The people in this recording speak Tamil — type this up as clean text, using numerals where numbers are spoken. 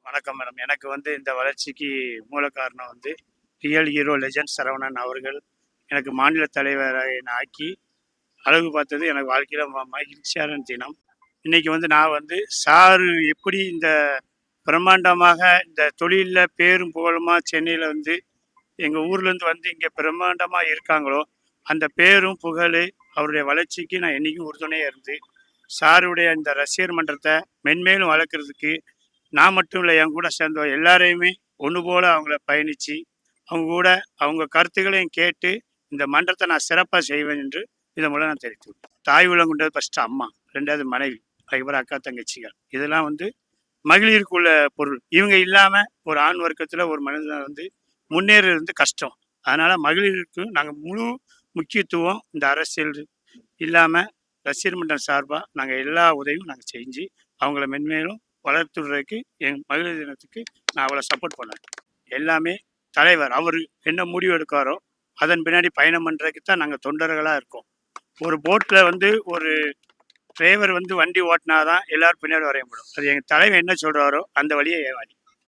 வணக்கம் மேடம். எனக்கு இந்த வளர்ச்சிக்கு மூல காரணம் ரியல் ஹீரோ லெஜண்ட் சரவணன் அவர்கள் எனக்கு மாநில தலைவரை ஆக்கி அழகு பார்த்தது எனக்கு வாழ்க்கையில் மகிழ்ச்சியான தினம். இன்னைக்கு நான் சாரு எப்படி இந்த பிரம்மாண்டமாக இந்த தொழிலில் பேரும் புகழுமா சென்னையில் எங்கள் ஊர்லேருந்து இங்கே பிரம்மாண்டமாக இருக்காங்களோ அந்த பேரும் புகழ் அவருடைய வளர்ச்சிக்கு நான் என்றைக்கும் உறுதுணையாக இருந்து சாருடைய இந்த ரசிகர் மன்றத்தை மென்மேலும் வளர்க்குறதுக்கு நான் மட்டும் இல்லை, என் கூட சேர்ந்த எல்லாரையுமே ஒன்று போல் அவங்கள பயணித்து அவங்க கூட அவங்க கருத்துக்களையும் கேட்டு இந்த மன்றத்தை நான் சிறப்பாக செய்வேன் என்று இதன் மூலம் நான் தெரிவித்து விட்டேன். தாய் உலகுன்றது ஃபஸ்ட்டு அம்மா, ரெண்டாவது மனைவி, அதுக்கப்புறம் அக்கா தங்கச்சிகள். இதெல்லாம் மகளிருக்குள்ள பொருள். இவங்க இல்லாமல் ஒரு ஆண் வர்க்கத்தில் ஒரு மனிதன் முன்னேறது கஷ்டம். அதனால் மகளிருக்கு நாங்கள் முழு முக்கியத்துவம் இந்த அரசியல் இல்லாமல் ரசிகர் மன்றம் சார்பாக நாங்கள் எல்லா உதவியும் நாங்கள் செஞ்சு அவங்கள மென்மேலும் வளர்த்துறதுக்கு என் மகளிர் தினத்துக்கு நான் அவளை சப்போர்ட் பண்ணேன். எல்லாமே தலைவர் அவர் என்ன முடிவு எடுக்காரோ அதன் பின்னாடி பயணம் பண்ணுறதுக்கு தான் நாங்கள் தொண்டர்களாக இருக்கோம். ஒரு போட்டில் ஒரு டிரைவர் வண்டி ஓட்டினாதான் எல்லாரும் பின்னாடி வரைய முடியும். அது எங்கள் தலைவர் என்ன சொல்கிறாரோ அந்த வழியை ஏவாடி.